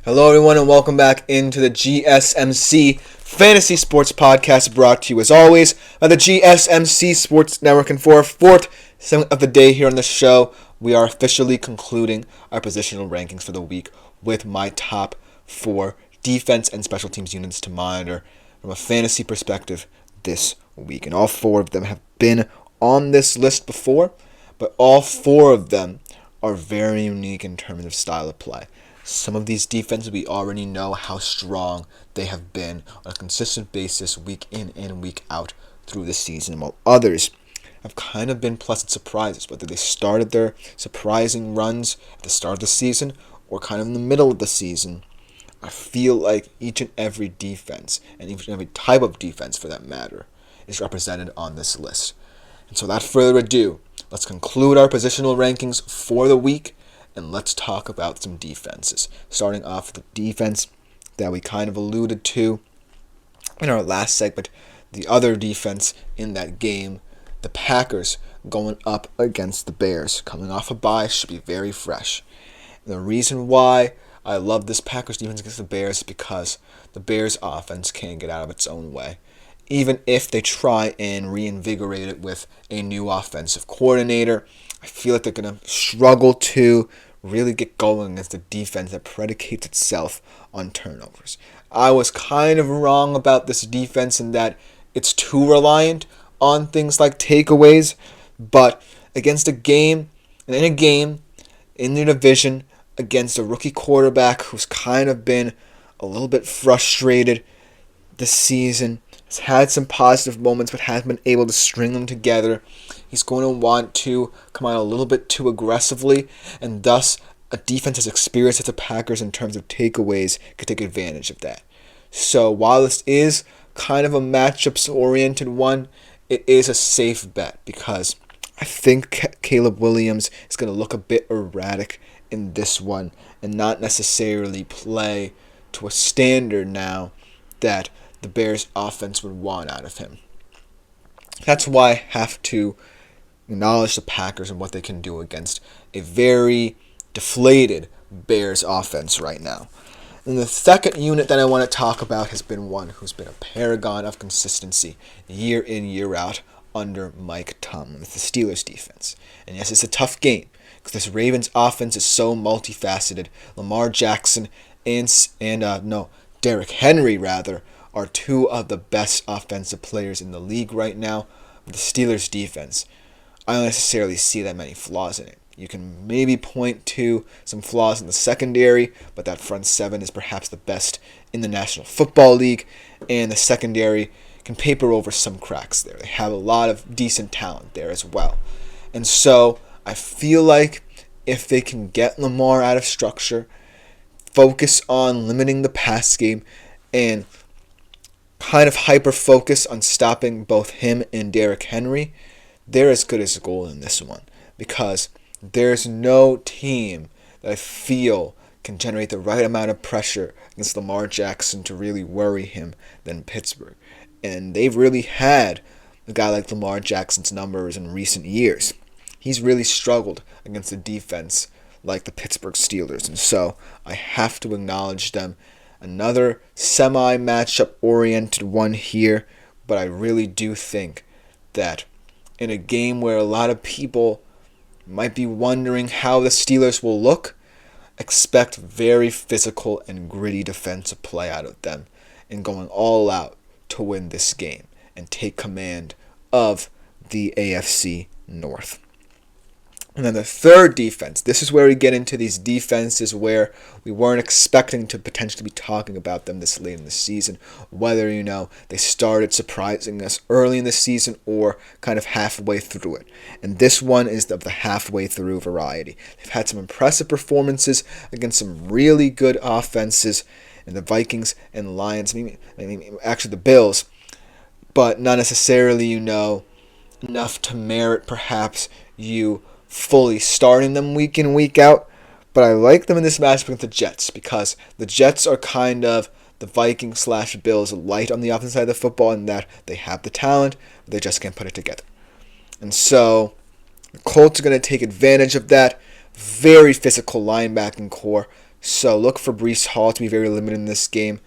Hello, everyone, and welcome back into the GSMC Fantasy Sports Podcast, brought to you, as always, by the GSMC Sports Network. And for our fourth segment of the day here on the show, we are officially concluding our positional rankings for the week with my top four defense and special teams units to monitor from a fantasy perspective this week. And all four of them have been on this list before, but all four of them are very unique in terms of style of play. Some of these defenses, we already know how strong they have been on a consistent basis week in and week out through the season, while others have kind of been pleasant surprises, whether they started their surprising runs at the start of the season or kind of in the middle of the season. I feel like each and every defense, and each and every type of defense for that matter, is represented on this list. And so without further ado, let's conclude our positional rankings for the week. And let's talk about some defenses. Starting off with the defense that we kind of alluded to in our last segment, the other defense in that game, the Packers going up against the Bears. Coming off a bye, should be very fresh. And the reason why I love this Packers defense against the Bears is because the Bears offense can't get out of its own way. Even if they try and reinvigorate it with a new offensive coordinator, I feel like they're going to struggle to really get going against a defense that predicates itself on turnovers. I was kind of wrong about this defense in that it's too reliant on things like takeaways, but against a game, and in a game, in the division, against a rookie quarterback who's kind of been a little bit frustrated this season, has had some positive moments but hasn't been able to string them together. He's going to want to come out a little bit too aggressively, and thus a defense as experienced as the Packers in terms of takeaways could take advantage of that. So while this is kind of a matchups-oriented one, it is a safe bet because I think Caleb Williams is going to look a bit erratic in this one and not necessarily play to a standard now that the Bears' offense would want out of him. That's why I have to acknowledge the Packers and what they can do against a very deflated Bears offense right now. And the second unit that I want to talk about has been one who's been a paragon of consistency year in, year out under Mike Tomlin. It's the Steelers defense. And yes, it's a tough game because this Ravens offense is so multifaceted. Lamar Jackson and Derrick Henry are two of the best offensive players in the league right now. The Steelers defense, I don't necessarily see that many flaws in it. You can maybe point to some flaws in the secondary, but that front seven is perhaps the best in the National Football League, and the secondary can paper over some cracks there. They have a lot of decent talent there as well. And so I feel like if they can get Lamar out of structure, focus on limiting the pass game, and kind of hyper-focus on stopping both him and Derrick Henry, they're as good as gold in this one. Because there's no team that I feel can generate the right amount of pressure against Lamar Jackson to really worry him than Pittsburgh. And they've really had a guy like Lamar Jackson's numbers in recent years. He's really struggled against a defense like the Pittsburgh Steelers. And so I have to acknowledge them. Another semi-matchup oriented one here, but I really do think that in a game where a lot of people might be wondering how the Steelers will look, expect very physical and gritty defensive play out of them and going all out to win this game and take command of the AFC North. And then the third defense, this is where we get into these defenses where we weren't expecting to potentially be talking about them this late in the season, whether, they started surprising us early in the season or kind of halfway through it. And this one is of the halfway through variety. They've had some impressive performances against some really good offenses in the Vikings and Lions, actually the Bills, but not necessarily, enough to merit perhaps you fully starting them week in, week out, but I like them in this matchup with the Jets because the Jets are kind of the Vikings/Bills light on the offensive side of the football in that they have the talent, but they just can't put it together. And so the Colts are going to take advantage of that very physical linebacking core So look for Breece Hall to be very limited in this game.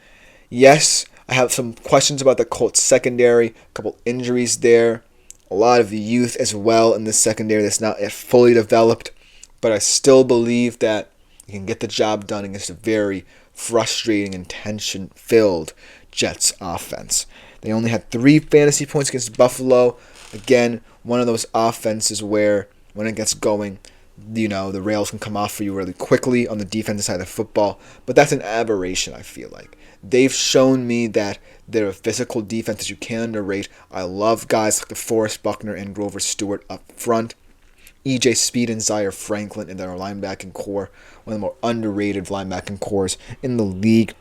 Yes, I have some questions about the Colts secondary, a couple injuries there, a lot of youth as well in the secondary that's not yet fully developed, but I still believe that you can get the job done against a very frustrating and tension-filled Jets offense. They only had 3 fantasy points against Buffalo. Again, one of those offenses where when it gets going, the rails can come off for you really quickly on the defensive side of the football, but that's an aberration, I feel like. They've shown me that they're a physical defense that you can't underrate. I love guys like DeForest Buckner and Grover Stewart up front. EJ Speed and Zaire Franklin in their linebacking core, one of the more underrated linebacking cores in the league.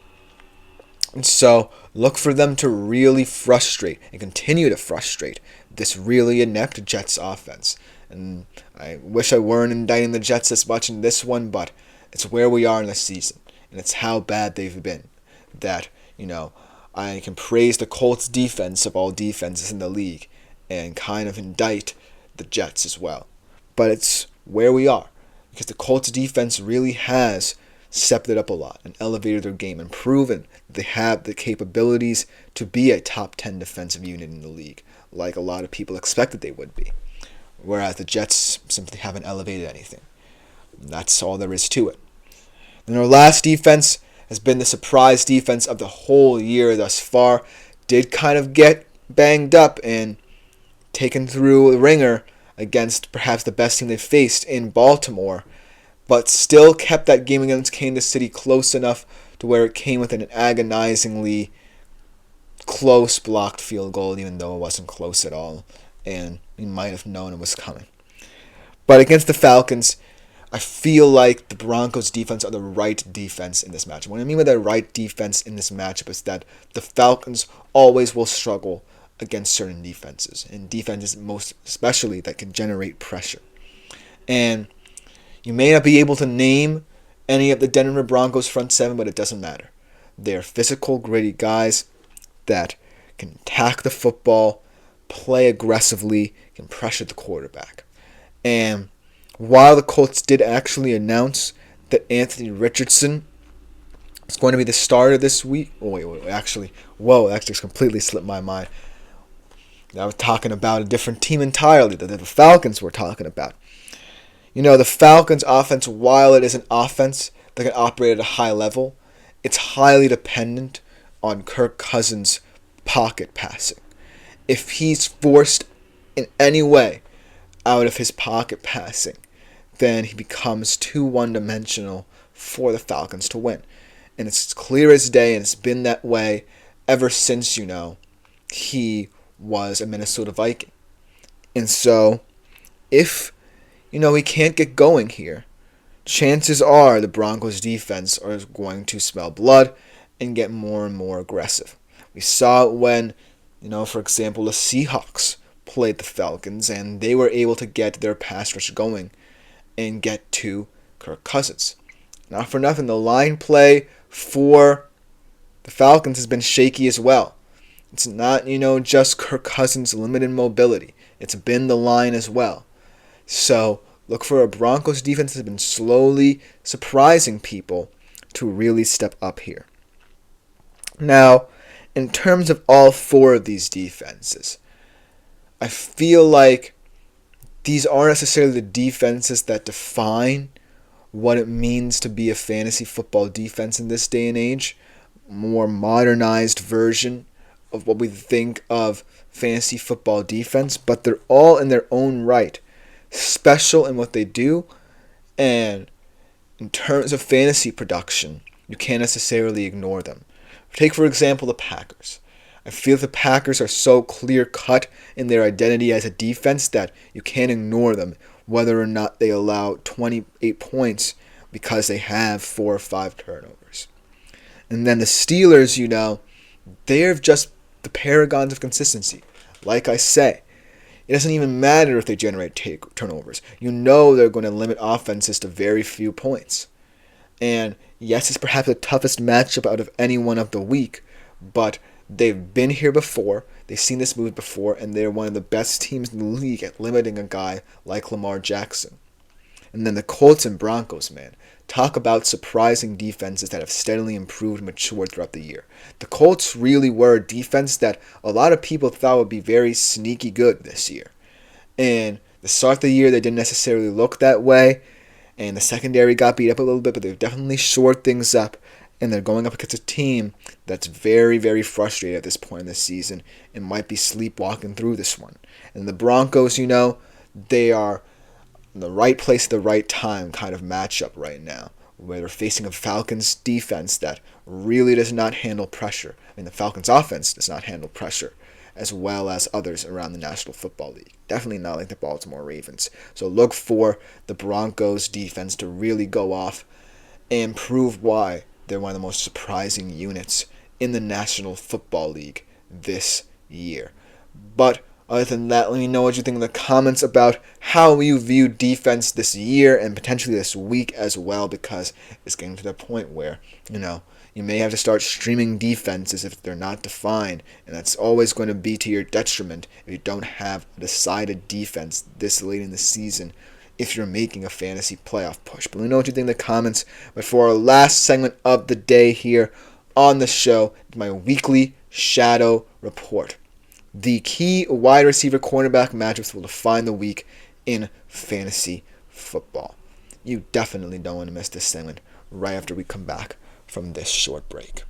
And so look for them to really frustrate and continue to frustrate this really inept Jets offense. And I wish I weren't indicting the Jets as much in this one, but it's where we are in the season, and it's how bad they've been. That, I can praise the Colts defense of all defenses in the league and kind of indict the Jets as well. But it's where we are, because the Colts defense really has stepped it up a lot and elevated their game and proven that they have the capabilities to be a top 10 defensive unit in the league, like a lot of people expected they would be. Whereas the Jets simply haven't elevated anything. That's all there is to it. And our last defense has been the surprise defense of the whole year thus far. Did kind of get banged up and taken through the ringer against perhaps the best team they faced in Baltimore, but still kept that game against Kansas City close enough to where it came with an agonizingly close blocked field goal, even though it wasn't close at all, and we might have known it was coming. But against the Falcons, I feel like the Broncos' defense are the right defense in this matchup. What I mean by the right defense in this matchup is that the Falcons always will struggle against certain defenses, and defenses most especially that can generate pressure. And you may not be able to name any of the Denver Broncos front seven, but it doesn't matter. They're physical, gritty guys that can attack the football, play aggressively, can pressure the quarterback. And while the Colts did actually announce that Anthony Richardson is going to be the starter this week, actually completely slipped my mind. I was talking about a different team entirely that the Falcons were talking about. The Falcons' offense, while it is an offense that can operate at a high level, it's highly dependent on Kirk Cousins' pocket passing. If he's forced in any way out of his pocket passing, then he becomes too one-dimensional for the Falcons to win. And it's clear as day, and it's been that way ever since, he was a Minnesota Viking. And so, if, he can't get going here, chances are the Broncos defense are going to smell blood and get more and more aggressive. We saw it when, for example, the Seahawks played the Falcons, and they were able to get their pass rush going and get to Kirk Cousins. Not for nothing, the line play for the Falcons has been shaky as well. It's not, just Kirk Cousins' limited mobility. It's been the line as well. So look for a Broncos defense that has been slowly surprising people to really step up here. Now, in terms of all 4 of these defenses, I feel like these aren't necessarily the defenses that define what it means to be a fantasy football defense in this day and age. More modernized version of what we think of fantasy football defense, but they're all in their own right special in what they do, and in terms of fantasy production, you can't necessarily ignore them. Take, for example, the Packers. I feel the Packers are so clear-cut in their identity as a defense that you can't ignore them, whether or not they allow 28 points because they have 4 or 5 turnovers. And then the Steelers, they're just the paragons of consistency. Like I say, it doesn't even matter if they generate turnovers. They're going to limit offenses to very few points. And yes, it's perhaps the toughest matchup out of any one of the week, but they've been here before, they've seen this move before, and they're one of the best teams in the league at limiting a guy like Lamar Jackson. And then the Colts and Broncos, man. talk about surprising defenses that have steadily improved and matured throughout the year. The Colts really were a defense that a lot of people thought would be very sneaky good this year. And the start of the year, they didn't necessarily look that way, and the secondary got beat up a little bit, but they've definitely shored things up, and they're going up against a team that's very, very frustrated at this point in the season and might be sleepwalking through this one. And the Broncos, they are in the right place at the right time kind of matchup right now, where they're facing a Falcons defense that really does not handle pressure. The Falcons offense does not handle pressure as well as others around the National Football League. Definitely not like the Baltimore Ravens. So look for the Broncos defense to really go off and prove why they're one of the most surprising units in the National Football League this year. But other than that, let me know what you think in the comments about how you view defense this year and potentially this week as well, because it's getting to the point where, you may have to start streaming defenses if they're not defined, and that's always going to be to your detriment if you don't have a decided defense this late in the season if you're making a fantasy playoff push. But let me know what you think in the comments. But for our last segment of the day here on the show, my weekly shadow report. The key wide receiver cornerback matchups will define the week in fantasy football. You definitely don't want to miss this segment right after we come back from this short break.